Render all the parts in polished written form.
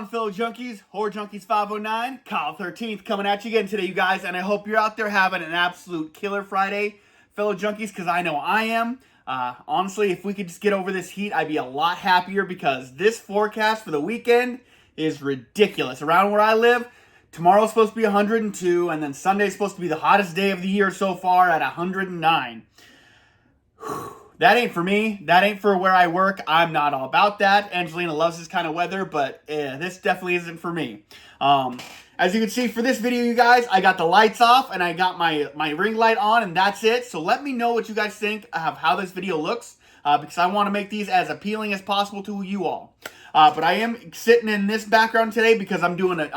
on, fellow junkies? Horror Junkies 509, Kyle 13th coming at you again today, you guys, and I hope you're out there having an absolute killer Friday, fellow junkies, because I know I am. Honestly, if we could just get over this heat, I'd be a lot happier because this forecast for the weekend is ridiculous. Around where I live, tomorrow's supposed to be 102, and then Sunday's supposed to be the hottest day of the year so far at 109. That ain't for me. That ain't for where I work. I'm not all about that. Angelina loves this kind of weather, but this definitely isn't for me. As you can see for this video, you guys, I got the lights off and I got my ring light on, and that's it. So let me know what you guys think of how this video looks, because I want to make these as appealing as possible to you all. But I am sitting in this background today because I'm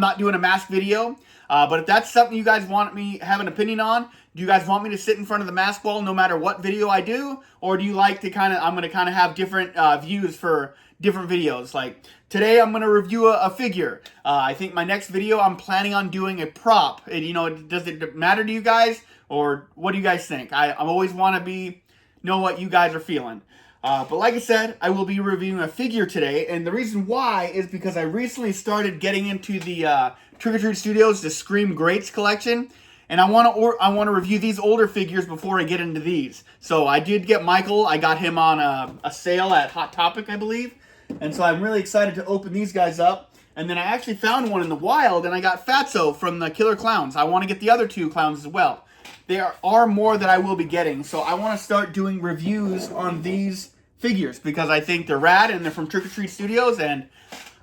not doing a mask video. But if that's something you guys want me have an opinion on, do you guys want me to sit in front of the mask wall no matter what video I do? Or do you like to I'm going to kind of have different views for different videos? Like today I'm going to review a figure. I think my next video I'm planning on doing a prop. Does it matter to you guys? Or what do you guys think? I always want to know what you guys are feeling. But like I said, I will be reviewing a figure today, and the reason why is because I recently started getting into the Trick or Treat Studios, the Scream Greats collection, and I want to review these older figures before I get into these. So I did get Michael. I got him on a sale at Hot Topic, I believe, and so I'm really excited to open these guys up. And then I actually found one in the wild, and I got Fatso from the Killer Clowns. I want to get the other two clowns as well. There are more that I will be getting, so I want to start doing reviews on these figures because I think they're rad and they're from Trick or Treat Studios and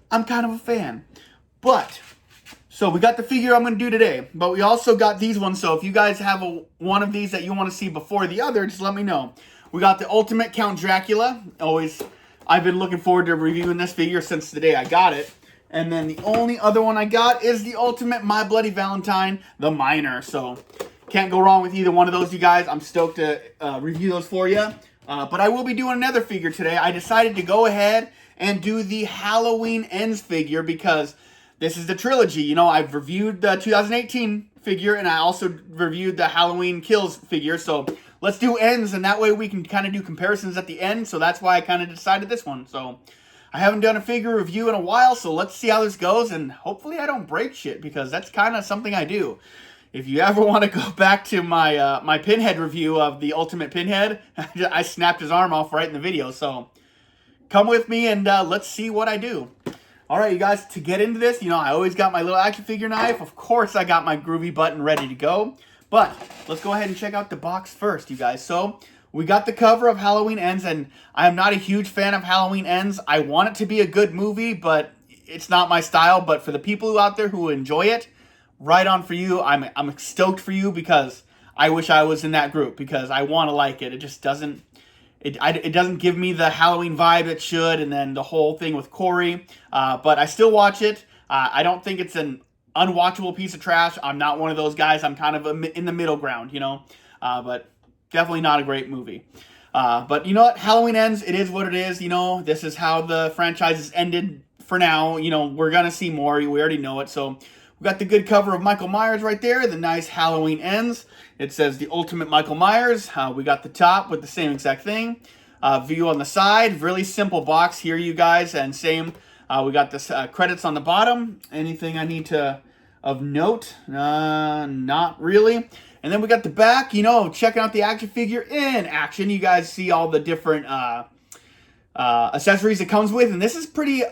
I'm kind of a fan. So we got the figure I'm going to do today, but we also got these ones. So if you guys have one of these that you want to see before the other, just let me know. We got the Ultimate Count Dracula. I've been looking forward to reviewing this figure since the day I got it. And then the only other one I got is the Ultimate My Bloody Valentine, the Miner. So can't go wrong with either one of those, you guys. I'm stoked to review those for you. But I will be doing another figure today. I decided to go ahead and do the Halloween Ends figure because this is the trilogy. You know, I've reviewed the 2018 figure and I also reviewed the Halloween Kills figure. So let's do Ends, and that way we can kind of do comparisons at the end. So that's why I kind of decided this one. So I haven't done a figure review in a while, so let's see how this goes. And hopefully I don't break shit because that's kind of something I do. If you ever want to go back to my my Pinhead review of the Ultimate Pinhead, I snapped his arm off right in the video. So come with me and let's see what I do. All right, you guys, to get into this, I always got my little action figure knife. Of course, I got my groovy button ready to go. But let's go ahead and check out the box first, you guys. So we got the cover of Halloween Ends, and I am not a huge fan of Halloween Ends. I want it to be a good movie, but it's not my style. But for the people out there who enjoy it, right on for you. I'm stoked for you because I wish I was in that group because I want to like it. It just doesn't. It doesn't give me the Halloween vibe it should, and then the whole thing with Corey. But I still watch it. I don't think it's an unwatchable piece of trash. I'm not one of those guys. I'm kind of in the middle ground, But definitely not a great movie. But you know what? Halloween Ends. It is what it is. This is how the franchise has ended for now. We're gonna see more. We already know it. So we got the good cover of Michael Myers right there. The nice Halloween Ends. It says the Ultimate Michael Myers. We got the top with the same exact thing. View on the side. Really simple box here, you guys. And same. We got the credits on the bottom. Anything I need of note? Not really. And then we got the back. Checking out the action figure in action. You guys see all the different accessories it comes with, and this is pretty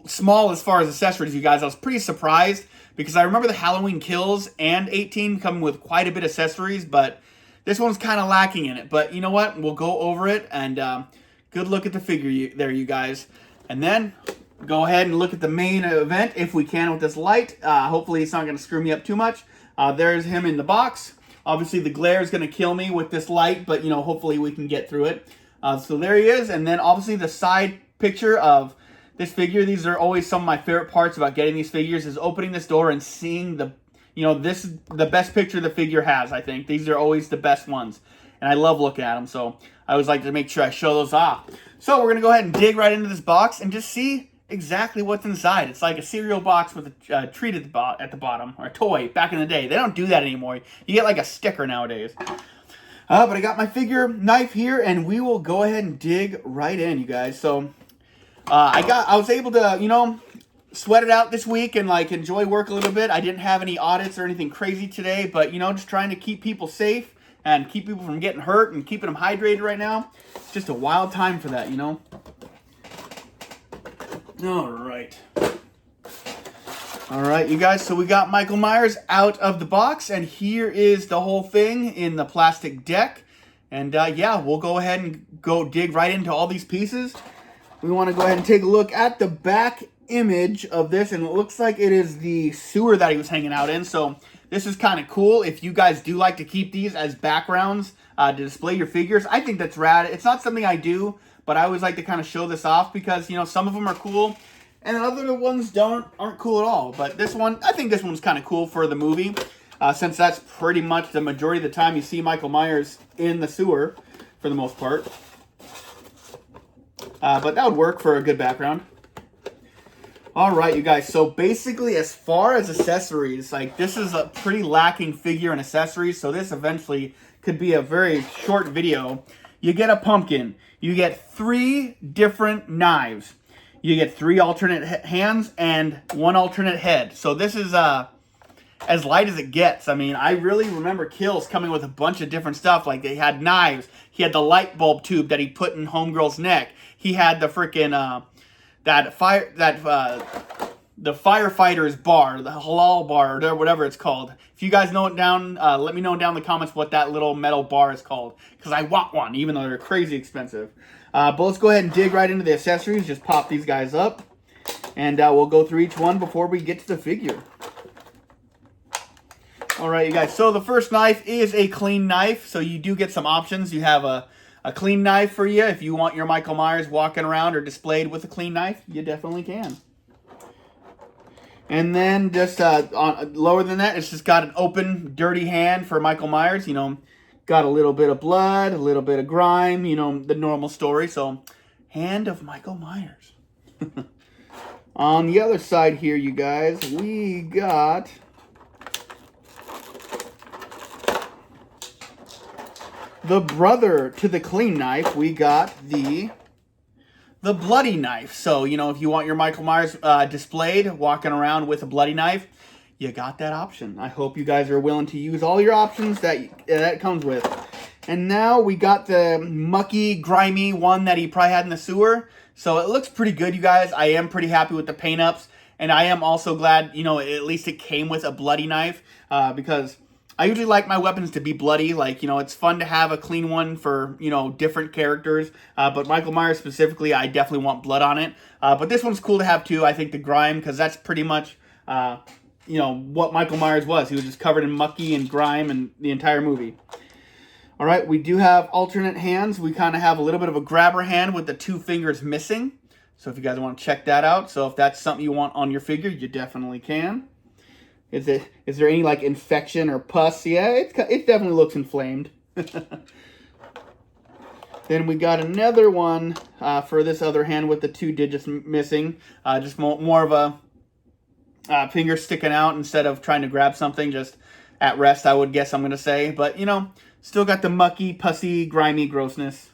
small as far as accessories, you guys. I was pretty surprised because I remember the Halloween Kills and 18 come with quite a bit of accessories, but this one's kind of lacking in it. But you know what? We'll go over it, and good look at the figure there, you guys. And then go ahead and look at the main event if we can with this light. Hopefully it's not going to screw me up too much. There's him in the box. Obviously the glare is going to kill me with this light, but hopefully we can get through it. So there he is, and then obviously the side picture of this figure. These are always some of my favorite parts about getting these figures is opening this door and seeing this is the best picture the figure has, I think. These are always the best ones, and I love looking at them, so I always like to make sure I show those off. So we're going to go ahead and dig right into this box and just see exactly what's inside. It's like a cereal box with a treat at the bottom, or a toy back in the day. They don't do that anymore. You get like a sticker nowadays. But I got my figure knife here, and we will go ahead and dig right in, you guys. So I was able to, sweat it out this week and like enjoy work a little bit. I didn't have any audits or anything crazy today, but you know, just trying to keep people safe and keep people from getting hurt and keeping them hydrated right now. It's just a wild time for that, you know. All right, you guys, so we got Michael Myers out of the box, and here is the whole thing in the plastic deck. And yeah, we'll go ahead and go dig right into all these pieces. We want to go ahead and take a look at the back image of this, and it looks like it is the sewer that he was hanging out in. So this is kind of cool. If you guys do like to keep these as backgrounds to display your figures, I think that's rad. It's not something I do, but I always like to kind of show this off because, you know, some of them are cool and other ones aren't cool at all. But this one, I think this one's kind of cool for the movie, since that's pretty much the majority of the time you see Michael Myers in the sewer for the most part. But that would work for a good background. All right, you guys. So basically, as far as accessories, like this is a pretty lacking figure in accessories. So this eventually could be a very short video. You get a pumpkin. You get 3 different knives. You get 3 alternate hands and 1 alternate head. So this is as light as it gets. I mean, I really remember Kills coming with a bunch of different stuff. Like they had knives. He had the light bulb tube that he put in Homegirl's neck. He had the freaking the firefighter's bar, the halal bar, or whatever it's called. If you guys know it down, let me know down in the comments what that little metal bar is called, because I want one, even though they're crazy expensive. But let's go ahead and dig right into the accessories. Just pop these guys up, and we'll go through each one before we get to the figure. All right, you guys. So the first knife is a clean knife, so you do get some options. You have a clean knife for you. If you want your Michael Myers walking around or displayed with a clean knife, you definitely can. And then just lower than that, it's just got an open, dirty hand for Michael Myers. You know, got a little bit of blood, a little bit of grime, you know, the normal story. So, hand of Michael Myers. On the other side here, you guys, we got the brother to the clean knife. We got the bloody knife. So, you know, if you want your Michael Myers displayed, walking around with a bloody knife, you got that option. I hope you guys are willing to use all your options that it comes with. And now we got the mucky, grimy one that he probably had in the sewer. So it looks pretty good, you guys. I am pretty happy with the paint ups. And I am also glad, you know, at least it came with a bloody knife, because I usually like my weapons to be bloody. Like, you know, it's fun to have a clean one for, you know, different characters. But Michael Myers specifically, I definitely want blood on it. But this one's cool to have too. I think the grime, because that's pretty much, you know, what Michael Myers was. He was just covered in mucky and grime in the entire movie. All right, we do have alternate hands. We kind of have a little bit of a grabber hand with the 2 fingers missing. So if you guys want to check that out. So if that's something you want on your figure, you definitely can. Is there any like infection or pus? Yeah, it definitely looks inflamed. Then we got another one for this other hand with the 2 digits missing. Just more of a finger sticking out instead of trying to grab something. Just at rest, I would guess I'm going to say. But, you know, still got the mucky, pussy, grimy grossness.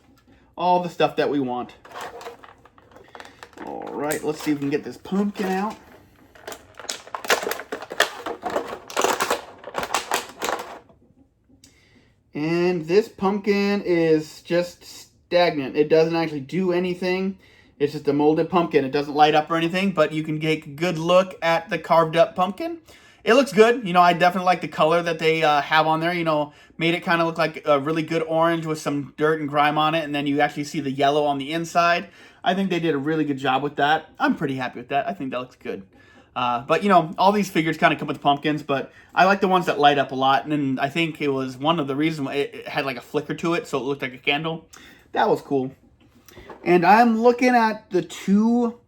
All the stuff that we want. All right, let's see if we can get this pumpkin out. And this pumpkin is just stagnant. It doesn't actually do anything. It's just a molded pumpkin. It doesn't light up or anything, but you can take a good look at the carved up pumpkin. It looks good. You know, I definitely like the color that they have on there. You know, made it kind of look like a really good orange with some dirt and grime on it, and then you actually see the yellow on the inside. I think they did a really good job with that. I'm pretty happy with that. I think that looks good. But, you know, all these figures kind of come with pumpkins, but I like the ones that light up a lot, and I think it was one of the reasons it had like a flicker to it, so it looked like a candle. That was cool. And I'm looking at the 2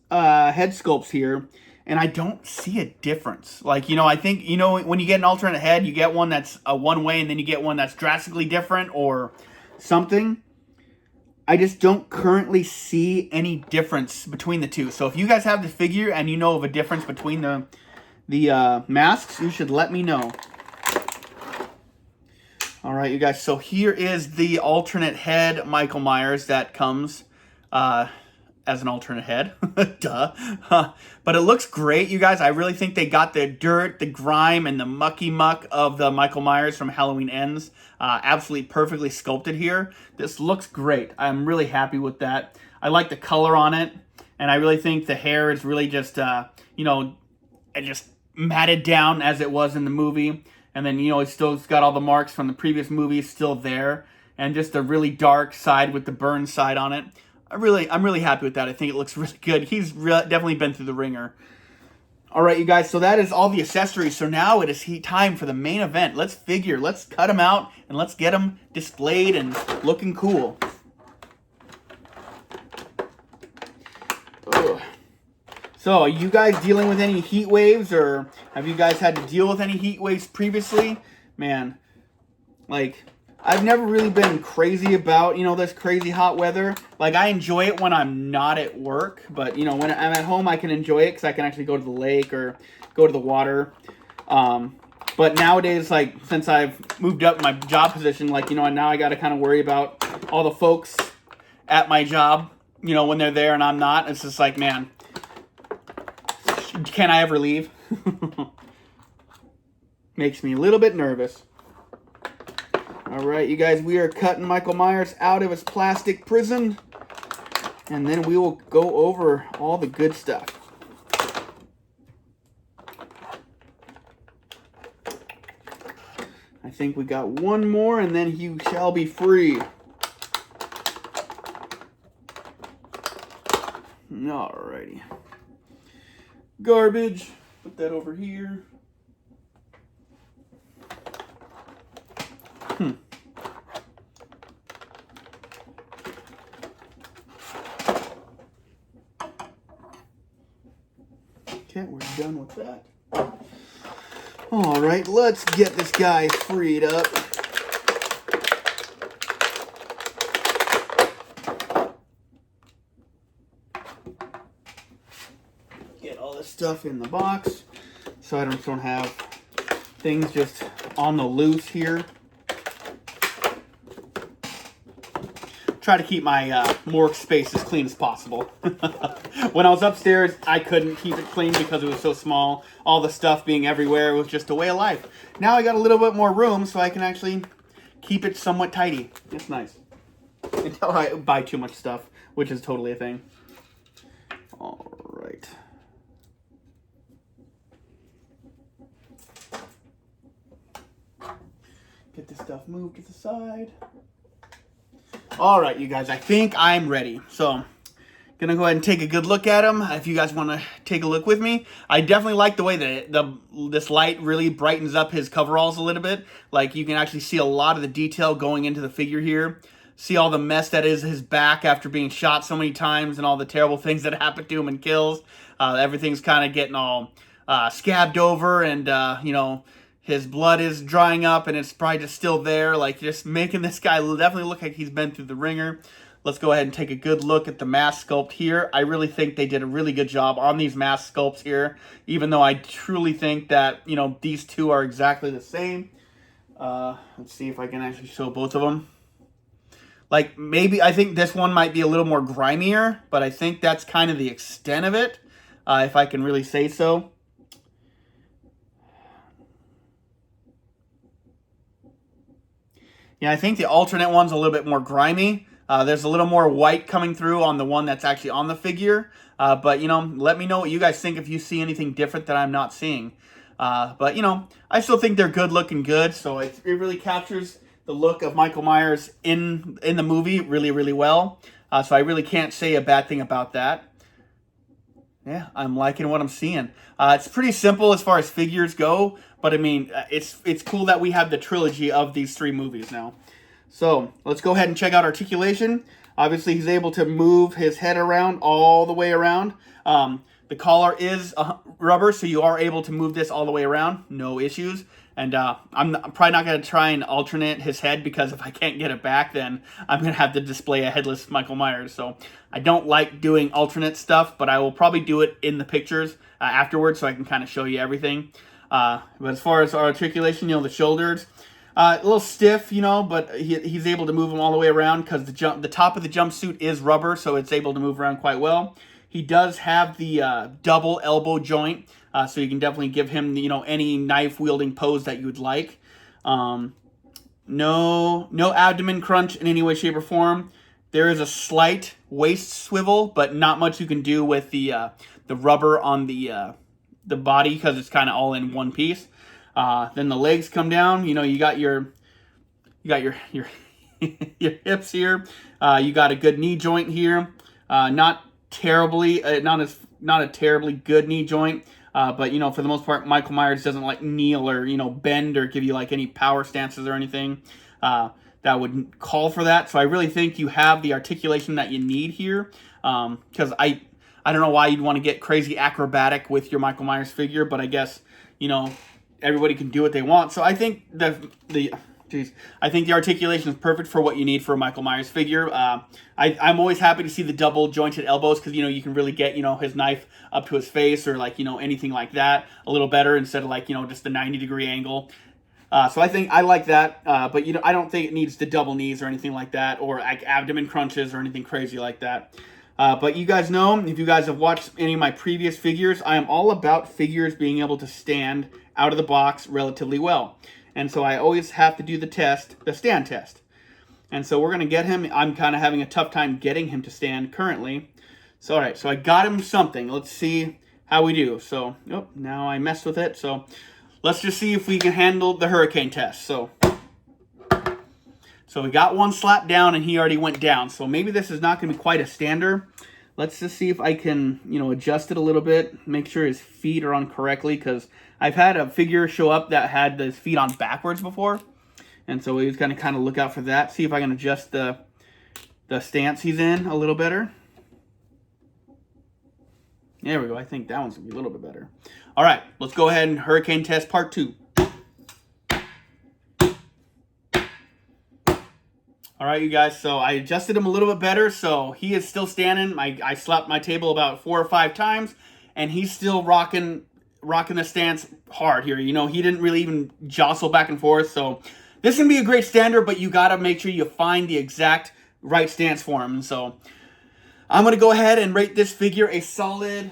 head sculpts here, and I don't see a difference. Like, you know, I think, you know, when you get an alternate head, you get one that's one way, and then you get one that's drastically different or something. I just don't currently see any difference between the 2. So if you guys have the figure and you know of a difference between the masks, you should let me know. All right, you guys. So here is the alternate head Michael Myers that comes as an alternate head. Duh. But it looks great, you guys. I really think they got the dirt, the grime, and the mucky muck of the Michael Myers from Halloween Ends absolutely perfectly sculpted here. This looks great. I'm really happy with that. I like the color on it, and I really think the hair is really just, you know, just matted down as it was in the movie. And then, you know, it's got all the marks from the previous movie still there. And just a really dark side with the burn side on it. I'm really happy with that. I think it looks really good. He's definitely been through the ringer. All right, you guys, so that is all the accessories. So now it is time for the main event. Let's cut them out, and let's get them displayed and looking cool. Ugh. So, are you guys dealing with any heat waves, or have you guys had to deal with any heat waves previously? Man, like, I've never really been crazy about, you know, this crazy hot weather. Like, I enjoy it when I'm not at work, but, you know, when I'm at home, I can enjoy it because I can actually go to the lake or go to the water. But nowadays, like, since I've moved up my job position, like, you know, now I got to kind of worry about all the folks at my job, you know, when they're there and I'm not. It's just like, man, can I ever leave? Makes me a little bit nervous. All right, you guys, we are cutting Michael Myers out of his plastic prison, and then we will go over all the good stuff. I think we got one more, and then he shall be free. All righty. Garbage. Put that over here. Okay, we're done with that. All right, let's get this guy freed up. Get all this stuff in the box so I don't have things just on the loose here. Try to keep my morgue space as clean as possible. When I was upstairs, I couldn't keep it clean because it was so small. All the stuff being everywhere was just a way of life. Now I got a little bit more room, so I can actually keep it somewhat tidy. It's nice. Until I buy too much stuff, which is totally a thing. All right. Get this stuff moved to the side. All right, you guys, I think I'm ready. So, gonna go ahead and take a good look at him. If you guys want to take a look with me, I definitely like the way that this light really brightens up his coveralls a little bit. Like, you can actually see a lot of the detail going into the figure here. See all the mess that is his back after being shot so many times and all the terrible things that happen to him in kills. Everything's kind of getting all scabbed over, and you know, his blood is drying up, and it's probably just still there, like just making this guy definitely look like he's been through the ringer. Let's go ahead and take a good look at the mask sculpt here. I really think they did a really good job on these mask sculpts here, even though I truly think that, you know, these two are exactly the same. Let's see if I can actually show both of them. Like, maybe, I think this one might be a little more grimier, but I think that's kind of the extent of it, if I can really say so. Yeah, I think the alternate one's a little bit more grimy. There's a little more white coming through on the one that's actually on the figure. But, you know, let me know what you guys think if you see anything different that I'm not seeing. But, you know, I still think they're good looking good. So it really captures the look of Michael Myers in the movie really, really well. So I really can't say a bad thing about that. Yeah, I'm liking what I'm seeing. It's pretty simple as far as figures go, but I mean, it's cool that we have the trilogy of these three movies now. So let's go ahead and check out Articulation. Obviously, he's able to move his head around all the way around. The collar is rubber, so you are able to move this all the way around, no issues. And I'm probably not going to try and alternate his head, because if I can't get it back, then I'm going to have to display a headless Michael Myers. So I don't like doing alternate stuff, but I will probably do it in the pictures afterwards so I can kind of show you everything. But as far as our Articulation, you know, the shoulders, A little stiff, you know, but he's able to move him all the way around because the top of the jumpsuit is rubber, so it's able to move around quite well. He does have the double elbow joint, so you can definitely give him, you know, any knife-wielding pose that you would like. No abdomen crunch in any way, shape, or form. There is a slight waist swivel, but not much you can do with the rubber on the body because it's kind of all in one piece. Then the legs come down. You know, you got your your hips here. You got a good knee joint here. Not a terribly good knee joint. But, you know, for the most part, Michael Myers doesn't like kneel or, you know, bend or give you like any power stances or anything that would call for that. So I really think you have the articulation that you need here. Because I don't know why you'd want to get crazy acrobatic with your Michael Myers figure, but I guess, you know, everybody can do what they want. So I think I think the articulation is perfect for what you need for a Michael Myers figure. I'm always happy to see the double jointed elbows because, you know, you can really get, you know, his knife up to his face or like, you know, anything like that a little better instead of like, you know, just the 90-degree angle. So I think I like that, but, you know, I don't think it needs the double knees or anything like that or like abdomen crunches or anything crazy like that. But you guys know, if you guys have watched any of my previous figures, I am all about figures being able to stand out of the box relatively well. And so I always have to do the stand test. And so we're going to get him. I'm kind of having a tough time getting him to stand currently. So, all right, so I got him something. Let's see how we do. So, now I messed with it. So let's just see if we can handle the hurricane test. So we got one slap down and he already went down. So maybe this is not going to be quite a stander. Let's just see if I can, you know, adjust it a little bit. Make sure his feet are on correctly because I've had a figure show up that had his feet on backwards before. And so we was going to kind of look out for that. See if I can adjust the stance he's in a little better. There we go. I think that one's going to be a little bit better. All right, let's go ahead and hurricane test part 2. All right, you guys, so I adjusted him a little bit better, so he is still standing. I slapped my table about 4 or 5 times, and he's still rocking the stance hard here. You know, he didn't really even jostle back and forth, so this is going to be a great stander, but you got to make sure you find the exact right stance for him. And so I'm going to go ahead and rate this figure a solid...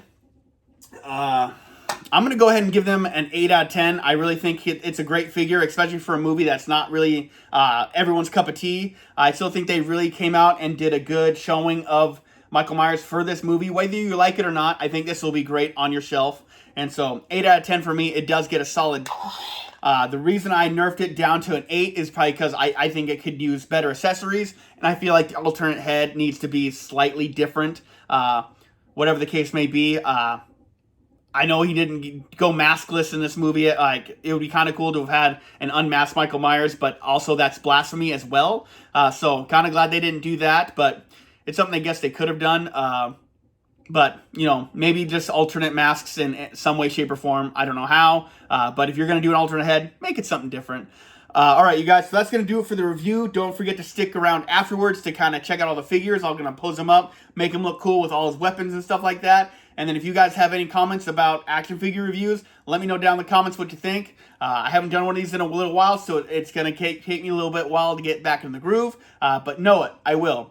I'm going to go ahead and give them an 8 out of 10. I really think it's a great figure, especially for a movie that's not really everyone's cup of tea. I still think they really came out and did a good showing of Michael Myers for this movie. Whether you like it or not, I think this will be great on your shelf. And so 8 out of 10 for me, it does get a solid... the reason I nerfed it down to an 8 is probably because I think it could use better accessories. And I feel like the alternate head needs to be slightly different. Whatever the case may be. I know he didn't go maskless in this movie. Like, it would be kind of cool to have had an unmasked Michael Myers, but also that's blasphemy as well. So kind of glad they didn't do that, but it's something I guess they could have done. But, you know, maybe just alternate masks in some way, shape, or form. I don't know how. But if you're going to do an alternate head, make it something different. All right, you guys, so that's going to do it for the review. Don't forget to stick around afterwards to kind of check out all the figures. I'm going to pose them up, make them look cool with all his weapons and stuff like that. And then if you guys have any comments about action figure reviews, let me know down in the comments what you think. I haven't done one of these in a little while, so it's going to take me a little bit while to get back in the groove. But know it, I will.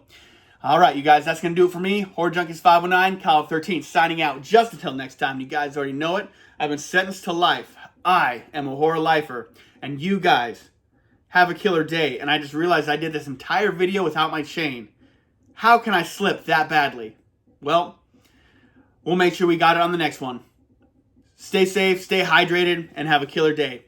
All right, you guys, that's going to do it for me. Horror Junkies 509, Kyle 13, signing out just until next time. You guys already know it. I've been sentenced to life. I am a horror lifer. And you guys have a killer day. And I just realized I did this entire video without my chain. How can I slip that badly? Well, we'll make sure we got it on the next one. Stay safe, stay hydrated, and have a killer day.